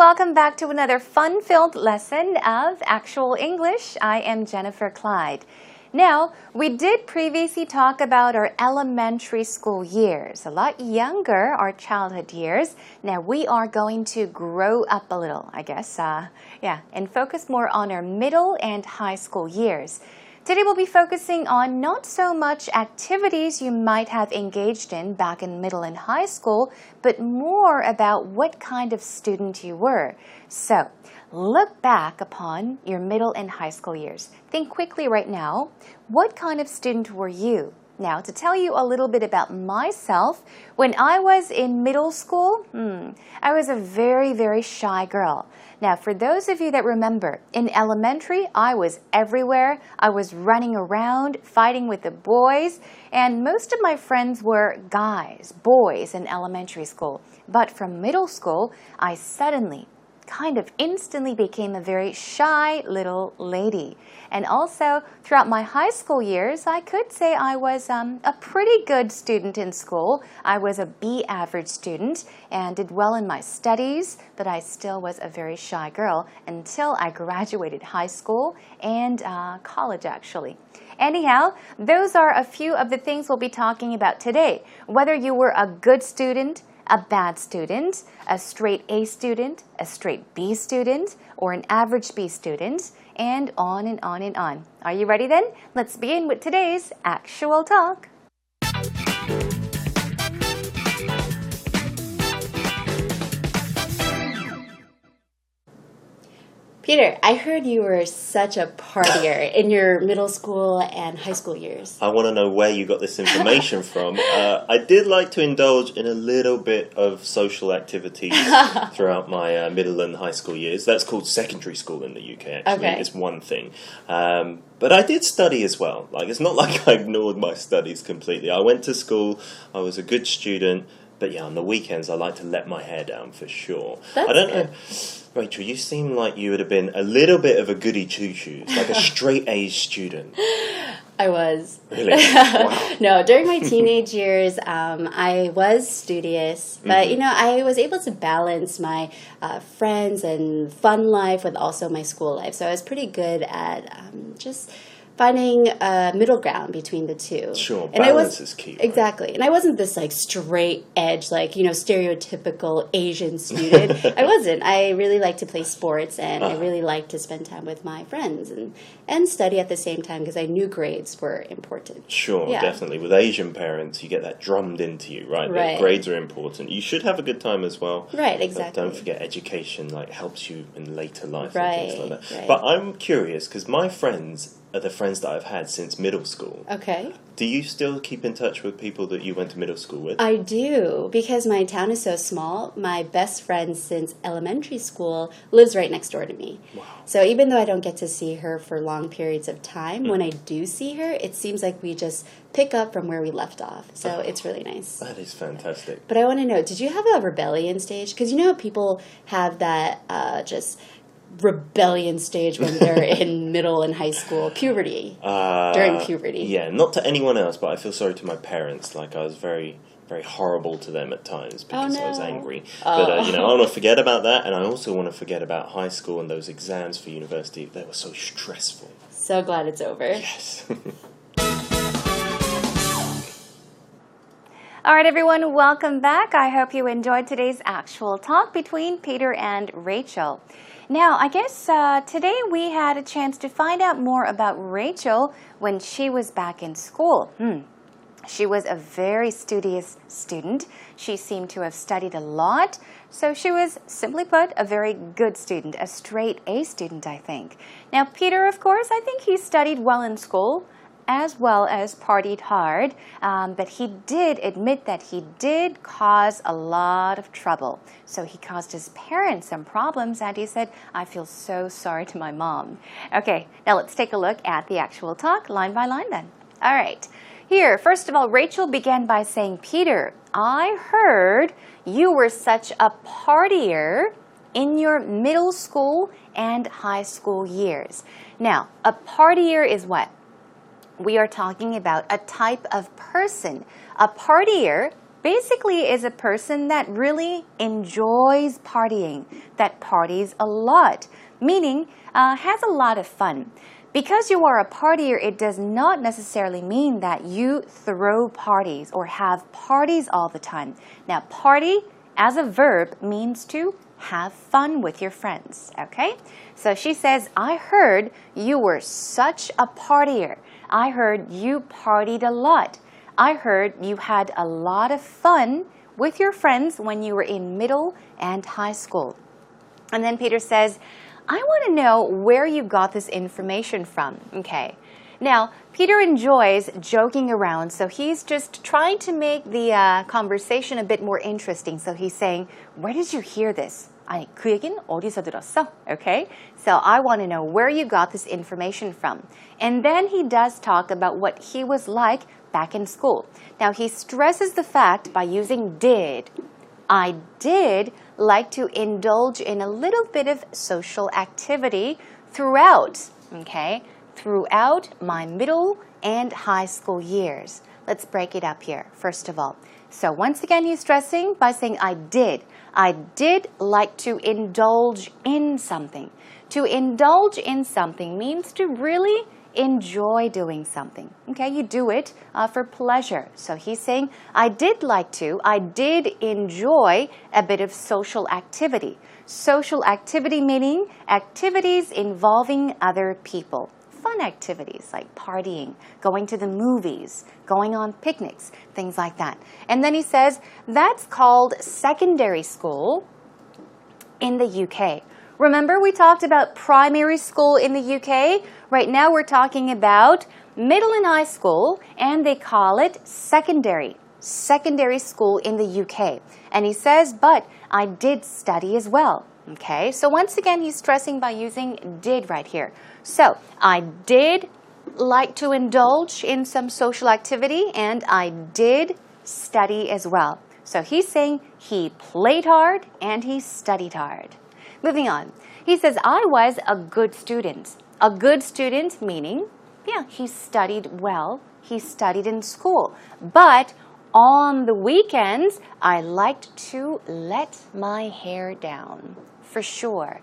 welcome back to another fun-filled lesson of Actual English. I am Jennifer Clyde. Now, we did previously talk about our elementary school years, a lot younger, our childhood years. Now, we are going to grow up a little, I guess, and focus more on our middle and high school years. Today we'll be focusing on not so much activities you might have engaged in back in middle and high school, but more about what kind of student you were. So, look back upon your middle and high school years. Think quickly right now, what kind of student were you? Now, to tell you a little bit about myself, when I was in middle school, I was a very, very shy girl. Now, for those of you that remember, in elementary, I was everywhere. I was running around, fighting with the boys, and most of my friends were guys, boys in elementary school. But from middle school, I suddenly, kind of instantly became a very shy little lady. And also, throughout my high school years, I could say I was a pretty good student in school. I was a B average student and did well in my studies, but I still was a very shy girl until I graduated high school and college, actually. Anyhow, those are a few of the things we'll be talking about today. Whether you were a good student, a bad student, a straight A student, a straight B student, or an average B student, and on and on and on. Are you ready then? Let's begin with today's Actual Talk. Peter, I heard you were such a partier in your middle school and high school years. I want to know where you got this information from. I did like to indulge in a little bit of social activities throughout my middle and high school years. That's called secondary school in the UK, actually. Okay. It's one thing. But I did study as well. It's not like I ignored my studies completely. I went to school. I was a good student. But yeah, on the weekends, I like to let my hair down for sure. That's I don't good. know. Rachel, you seem like you would have been a little bit of a Goody twoshoes, like a straight A student. I was. Really? Wow. No, during my teenage years, I was studious. But, I was able to balance my friends and fun life with also my school life. So I was pretty good at just finding a middle ground between the two. Sure, and balance is key. Right? Exactly. And I wasn't this straight edge, stereotypical Asian student. I wasn't. I really liked to play sports and I really liked to spend time with my friends and study at the same time because I knew grades were important. Sure, yeah. Definitely. With Asian parents, you get that drummed into you, right? That grades are important. You should have a good time as well. Right, exactly. But don't forget education helps you in later life right, and things like that. Right. But I'm curious because my friends are the friends that I've had since middle school. Okay. Do you still keep in touch with people that you went to middle school with? I do, because my town is so small. My best friend since elementary school lives right next door to me. Wow. So even though I don't get to see her for long periods of time, when I do see her, it seems like we just pick up from where we left off. So it's really nice. That is fantastic. But I want to know, did you have a rebellion stage? Because people have that just rebellion stage when they're in middle and high school, puberty, during puberty. Yeah, not to anyone else, but I feel sorry to my parents. I was very, very horrible to them at times because I was angry. But, I want to forget about that, and I also want to forget about high school and those exams for university. They were so stressful. So glad it's over. Yes. All right, everyone, welcome back. I hope you enjoyed today's Actual Talk between Peter and Rachel. Now, I guess today we had a chance to find out more about Rachel when she was back in school. She was a very studious student. She seemed to have studied a lot. So she was, simply put, a very good student, a straight A student, I think. Now, Peter, of course, I think he studied well in school, as well as partied hard, but he did admit that he did cause a lot of trouble. So he caused his parents some problems, and he said, I feel so sorry to my mom. Okay, now let's take a look at the Actual Talk, line by line then. All right, here, first of all, Rachel began by saying, Peter, I heard you were such a partier in your middle school and high school years. Now, a partier is what? We are talking about a type of person. A partier basically is a person that really enjoys partying, that parties a lot, meaning has a lot of fun. Because you are a partier, it does not necessarily mean that you throw parties or have parties all the time. Now, party as a verb means to have fun with your friends, okay? So she says, I heard you were such a partier. I heard you partied a lot. I heard you had a lot of fun with your friends when you were in middle and high school. And then Peter says, I want to know where you got this information from. Okay. Now, Peter enjoys joking around, so he's just trying to make the conversation a bit more interesting. So he's saying, where did you hear this? 아니, 그 얘기는 어디서 들었어? Okay? So I want to know where you got this information from. And then he does talk about what he was like back in school. Now, he stresses the fact by using did. I did like to indulge in a little bit of social activity throughout, okay? Throughout my middle and high school years. Let's break it up here, first of all. So once again, he's stressing by saying I did. I did like to indulge in something. To indulge in something means to really enjoy doing something. Okay, you do it for pleasure. So he's saying, I did enjoy a bit of social activity. Social activity meaning activities involving other people. Fun activities like partying, going to the movies, going on picnics, things like that. And then he says, that's called secondary school in the UK. Remember, we talked about primary school in the UK? Right now, we're talking about middle and high school, and they call it secondary school in the UK. And he says, but I did study as well. Okay, so once again, he's stressing by using did right here. So, I did like to indulge in some social activity, and I did study as well. So he's saying he played hard and he studied hard. Moving on. He says, I was a good student. A good student meaning, yeah, he studied well. He studied in school. But on the weekends, I liked to let my hair down. For sure.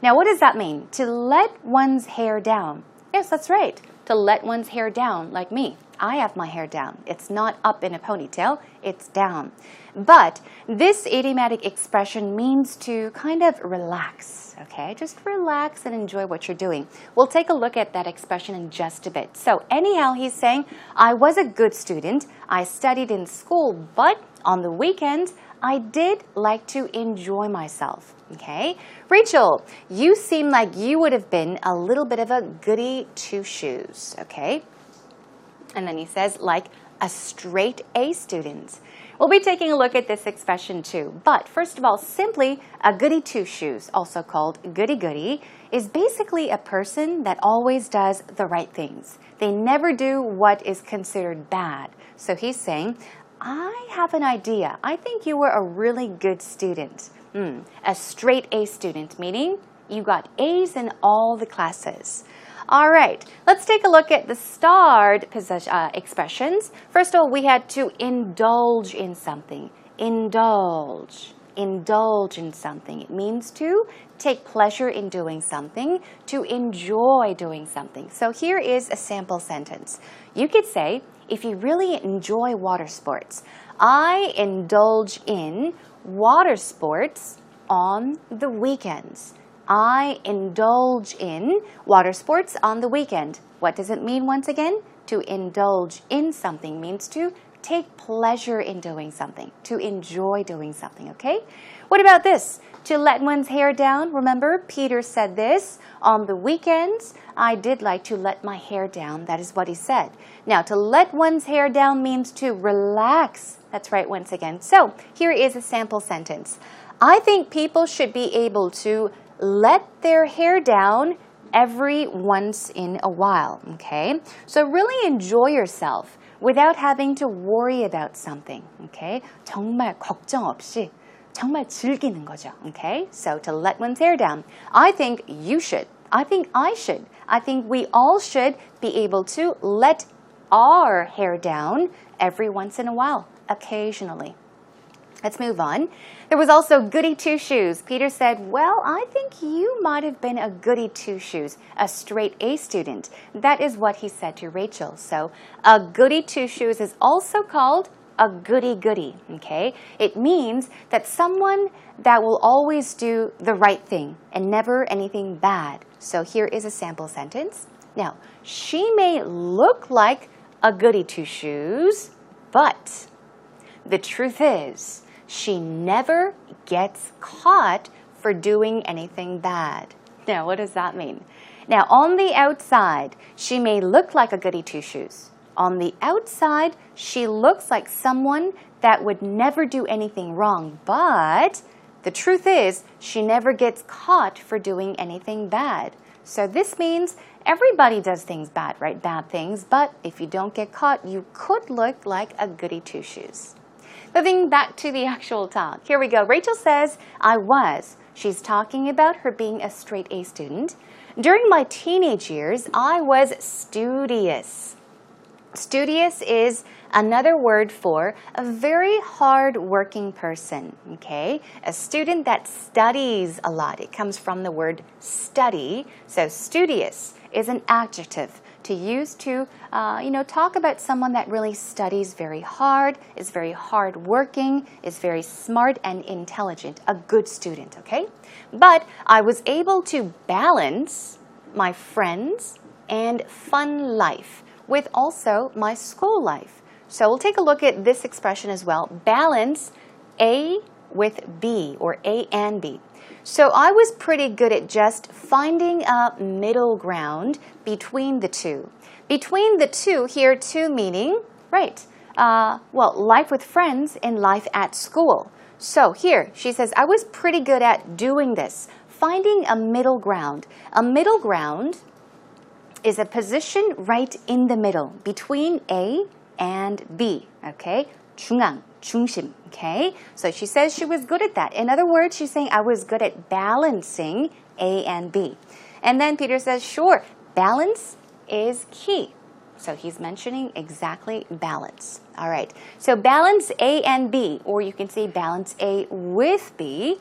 Now, what does that mean? To let one's hair down. Yes, that's right. To let one's hair down, like me. I have my hair down. It's not up in a ponytail, it's down. But this idiomatic expression means to kind of relax, okay? Just relax and enjoy what you're doing. We'll take a look at that expression in just a bit. So anyhow, he's saying, I was a good student. I studied in school, but on the weekends, I did like to enjoy myself. Okay? Rachel, you seem like you would have been a little bit of a goody two-shoes. Okay? And then he says, like a straight A student. We'll be taking a look at this expression too. But first of all, simply a goody two-shoes, also called goody-goody, is basically a person that always does the right things. They never do what is considered bad. So he's saying, I have an idea. I think you were a really good student. A straight A student, meaning you got A's in all the classes. All right, let's take a look at the starred expressions. First of all, we had to indulge in something. Indulge in something. It means to take pleasure in doing something, to enjoy doing something. So here is a sample sentence. You could say, if you really enjoy water sports, I indulge in water sports on the weekends. I indulge in water sports on the weekend. What does it mean once again? To indulge in something means to take pleasure in doing something, to enjoy doing something, okay? What about this? To let one's hair down. Remember, Peter said this. On the weekends, I did like to let my hair down. That is what he said. Now, to let one's hair down means to relax. That's right, once again. So, here is a sample sentence. I think people should be able to let their hair down every once in a while, okay? So, really enjoy yourself without having to worry about something, okay? 정말 걱정 없이 정말 즐기는 거죠, okay? So to let one's hair down. I think you should. I think I should. I think we all should be able to let our hair down every once in a while, occasionally, Let's move on. There was also Goody Two-Shoes. Peter said, well, I think you might have been a Goody Two-Shoes, a straight A student. That is what he said to Rachel. So a Goody Two-Shoes is also called a goody-goody, okay? It means that someone that will always do the right thing and never anything bad. So here is a sample sentence. Now, she may look like a Goody Two-Shoes, but the truth is, she never gets caught for doing anything bad. Now, what does that mean? Now, on the outside, she may look like a Goody Two-Shoes. On the outside, she looks like someone that would never do anything wrong, but the truth is, she never gets caught for doing anything bad. So this means everybody does things bad, right? Bad things, but if you don't get caught, you could look like a Goody Two-Shoes. Moving back to the actual talk. Here we go. Rachel says, I was. She's talking about her being a straight A student. During my teenage years, I was studious. Studious is another word for a very hard-working person, okay? A student that studies a lot. It comes from the word study. So studious is an adjective to use to, talk about someone that really studies very hard, is very hardworking, is very smart and intelligent, a good student, okay? But I was able to balance my friends and fun life with also my school life. So we'll take a look at this expression as well. Balance A with B, or A and B. So I was pretty good at just finding a middle ground between the two. Between the two, here two meaning, right, life with friends and life at school. So here, she says, I was pretty good at doing this, finding a middle ground. A middle ground is a position right in the middle, between A and B, okay? 중앙, 중심, okay? So she says she was good at that. In other words, she's saying I was good at balancing A and B. And then Peter says, sure, balance is key. So he's mentioning exactly balance. All right, so balance A and B, or you can say balance A with B.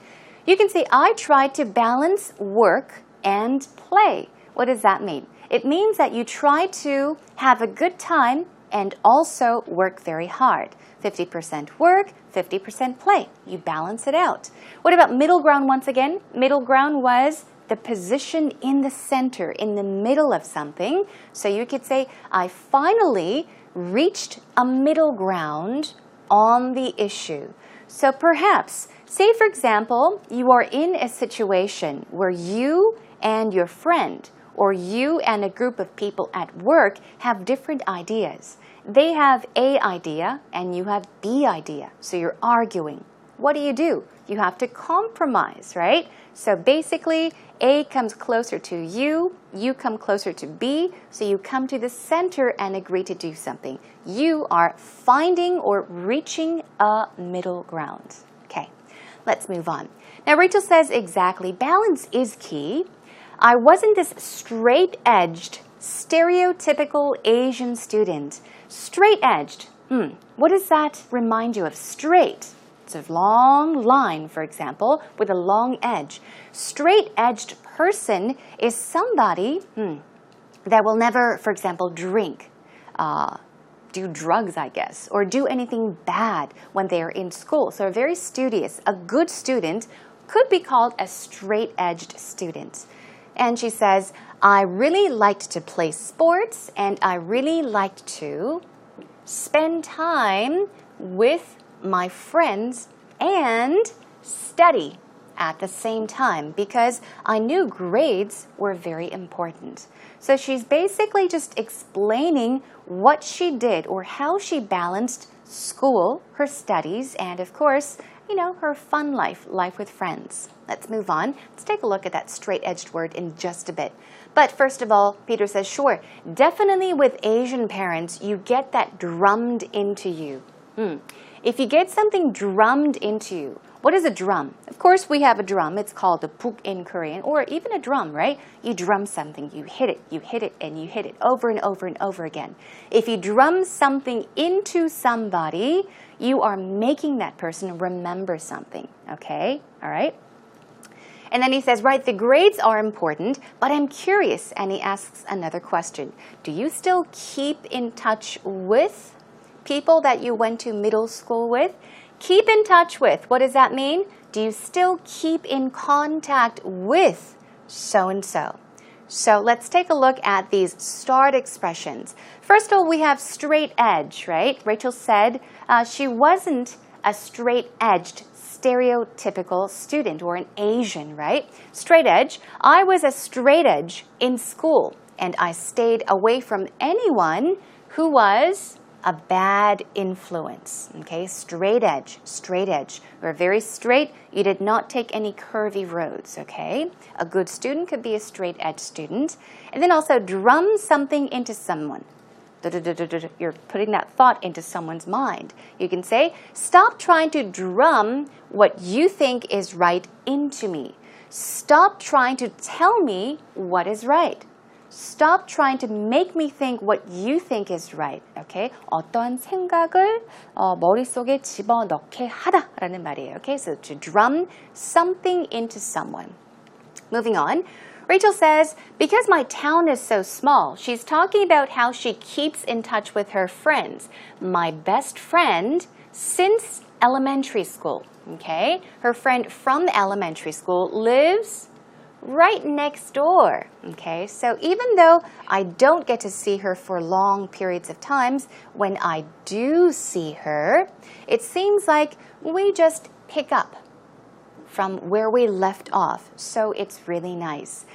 You can say, I tried to balance work and play. What does that mean? It means that you try to have a good time and also work very hard. 50% work, 50% play. You balance it out. What about middle ground once again? Middle ground was the position in the center, in the middle of something. So you could say, I finally reached a middle ground on the issue. So perhaps, say for example, you are in a situation where you and your friend or you and a group of people at work have different ideas. They have A idea and you have B idea. So you're arguing. What do? You have to compromise, right? So basically, A comes closer to you come closer to B, so you come to the center and agree to do something. You are finding or reaching a middle ground. Okay, let's move on. Now Rachel says exactly, balance is key. I wasn't this straight-edged, stereotypical Asian student. Straight-edged, what does that remind you of? Straight. It's a long line, for example, with a long edge. Straight-edged person is somebody that will never, for example, drink, do drugs, I guess, or do anything bad when they are in school. So very studious. A good student could be called a straight-edged student. And she says, I really liked to play sports and I really liked to spend time with my friends and study at the same time because I knew grades were very important. So she's basically just explaining what she did or how she balanced school, her studies, and of course, her fun life with friends. Let's move on. Let's take a look at that straight-edged word in just a bit. But first of all, Peter says, sure, definitely with Asian parents, you get that drummed into you. If you get something drummed into you, What is a drum? Of course, we have a drum. It's called a puk in Korean, or even a drum, right? You drum something, you hit it, and you hit it over and over and over again. If you drum something into somebody, you are making that person remember something, okay? All right? And then he says, right, the grades are important, but I'm curious. And he asks another question. Do you still keep in touch with people that you went to middle school with? Keep in touch with. What does that mean? Do you still keep in contact with so-and-so? So let's take a look at these start expressions. First of all, we have straight edge, right? Rachel said she wasn't a straight-edged stereotypical student or an Asian, right? Straight edge. I was a straight edge in school, and I stayed away from anyone who was a bad influence. Okay, straight edge, straight edge. We're very straight. You did not take any curvy roads, okay? A good student could be a straight edge student. And then also drum something into someone. You're putting that thought into someone's mind. You can say, stop trying to drum what you think is right into me. Stop trying to tell me what is right. Stop trying to make me think what you think is right. Okay? 어떤 생각을 머릿속에 집어넣게 하다라는 말이에요. Okay? So to drum something into someone. Moving on. Rachel says, because my town is so small, she's talking about how she keeps in touch with her friends. My best friend since elementary school. Okay? Her friend from elementary school lives right next door. Okay, so even though I don't get to see her for long periods of times, when I do see her, it seems like we just pick up from where we left off. So it's really nice.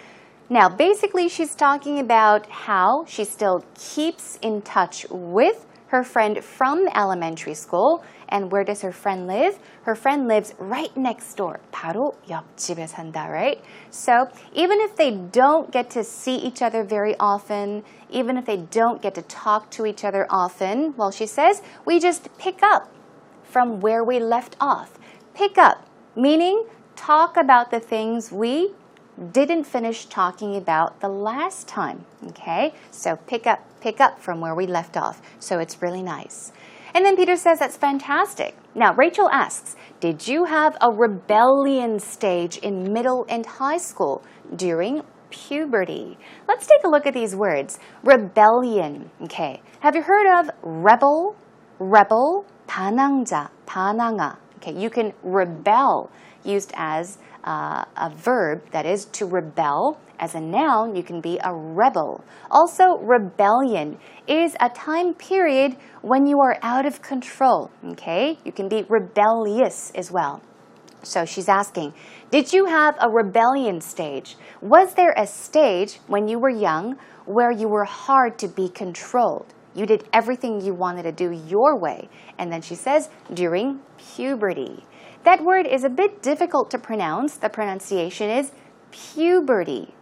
Now, basically, she's talking about how she still keeps in touch with her friend from elementary school. And where does her friend live? Her friend lives right next door. 바로 옆집에 산다, right? So even if they don't get to see each other very often, even if they don't get to talk to each other often, well, she says, we just pick up from where we left off. Pick up, meaning talk about the things we didn't finish talking about the last time, okay? So pick up from where we left off. So it's really nice. And then Peter says, that's fantastic. Now, Rachel asks, did you have a rebellion stage in middle and high school during puberty? Let's take a look at these words. Rebellion, okay. Have you heard of rebel, 반항자, 반항아? Okay, you can rebel used as a verb, that is to rebel. As a noun, you can be a rebel. Also, rebellion is a time period when you are out of control, okay? You can be rebellious as well. So she's asking, did you have a rebellion stage? Was there a stage when you were young where you were hard to be controlled? You did everything you wanted to do your way. And then she says, during puberty. That word is a bit difficult to pronounce. The pronunciation is puberty.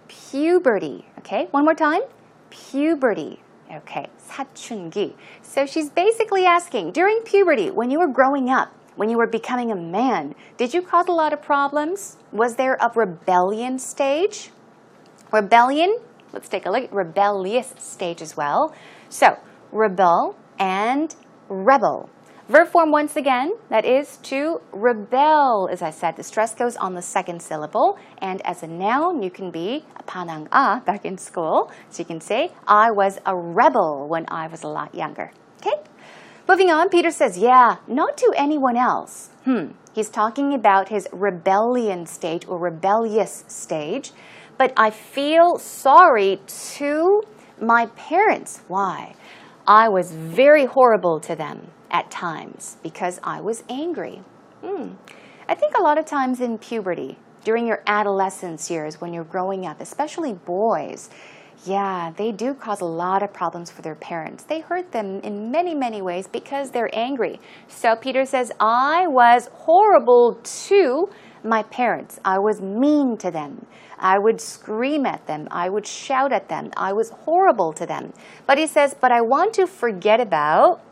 Puberty. Okay, one more time. Puberty. Okay, 사춘기. So she's basically asking, during puberty, when you were growing up, when you were becoming a man, did you cause a lot of problems? Was there a rebellion stage? Rebellion, let's take a look at rebellious stage as well. So, rebel and rebel. Verb form once again, that is to rebel. As I said, the stress goes on the second syllable. And as a noun, you can be a 반항아 back in school. So you can say, I was a rebel when I was a lot younger. Okay? Moving on, Peter says, yeah, not to anyone else. He's talking about his rebellion stage or rebellious stage. But I feel sorry to my parents. Why? I was very horrible to them at times because I was angry. I think a lot of times in puberty, during your adolescence years when you're growing up, especially boys, yeah, they do cause a lot of problems for their parents. They hurt them in many, many ways because they're angry. So Peter says, I was horrible to my parents. I was mean to them. I would scream at them. I would shout at them. I was horrible to them. But he says, but I want to forget about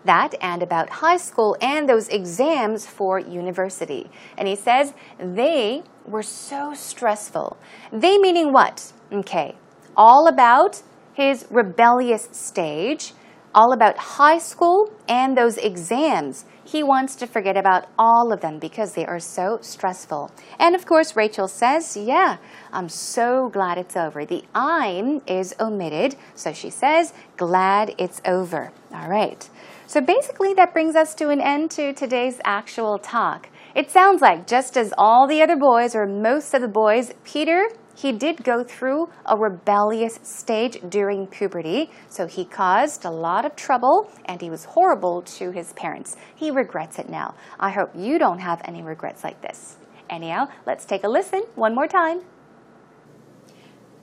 That and about high school and those exams for university. And he says they were so stressful. They meaning what? Okay, all about his rebellious stage, all about high school and those exams. He wants to forget about all of them because they are so stressful. And of course, Rachel says, yeah, I'm so glad it's over. The I'm is omitted, so she says, glad it's over. All right. So basically, that brings us to an end to today's actual talk. It sounds like just as all the other boys, or most of the boys, Peter, he did go through a rebellious stage during puberty, so he caused a lot of trouble and he was horrible to his parents. He regrets it now. I hope you don't have any regrets like this. Anyhow, let's take a listen one more time.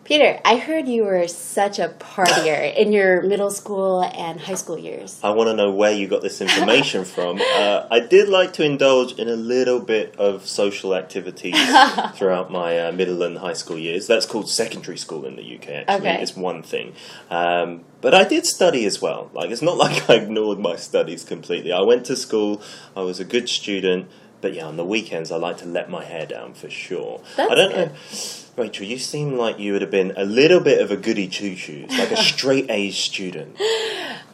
Peter, I heard you were such a partier in your middle school and high school years. I want to know where you got this information from. I did like to indulge in a little bit of social activities throughout my middle and high school years. That's called secondary school in the UK, actually. Okay. It's one thing. But I did study as well. Like, it's not like I ignored my studies completely. I went to school. I was a good student. But yeah, on the weekends, I like to let my hair down for sure. That's I don't good. know. Rachel, you seem like you would have been a little bit of a Goody two-shoes, like a straight-A's student.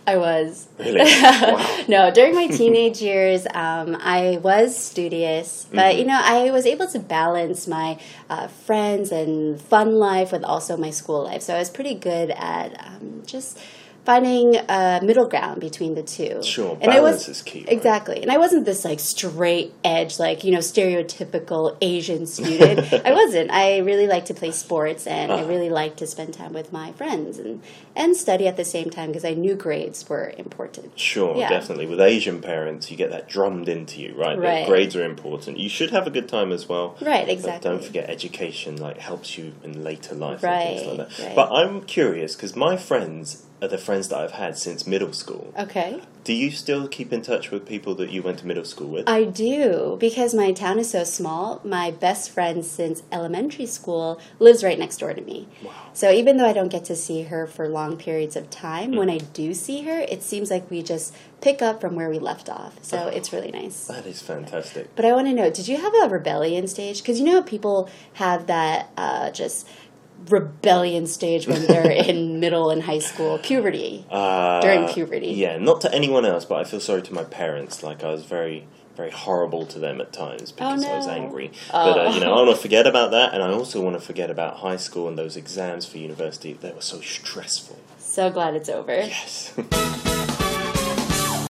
I was. Really? Wow. No, during my teenage years, I was studious, but you know, I was able to balance my friends and fun life with also my school life. So I was pretty good at just finding a middle ground between the two. Sure, and balance is key. Right? Exactly. And I wasn't this like straight edge, like, you know, stereotypical Asian student. I wasn't. I really liked to play sports and I really liked to spend time with my friends and study at the same time because I knew grades were important. Sure, Yeah. definitely. With Asian parents, you get that drummed into you, right? Right. That grades are important. You should have a good time as well. Right, exactly. But don't forget, education like helps you in later life Right, and things like that. right. But I'm curious because my friends are the friends that I've had since middle school. Okay. Do you still keep in touch with people that you went to middle school with? I do, because my town is so small. My best friend since elementary school lives right next door to me. Wow. So even though I don't get to see her for long periods of time, when I do see her, it seems like we just pick up from where we left off. So it's really nice. That is fantastic. But I want to know, did you have a rebellion stage? Because you know people have that just rebellion stage when they're in middle and high school, puberty, during puberty. Yeah, not to anyone else, but I feel sorry to my parents. Like, I was very, very horrible to them at times because I was no. angry. But, you know, I want to forget about that, and I also want to forget about high school and those exams for university. They were so stressful. So glad it's over. Yes.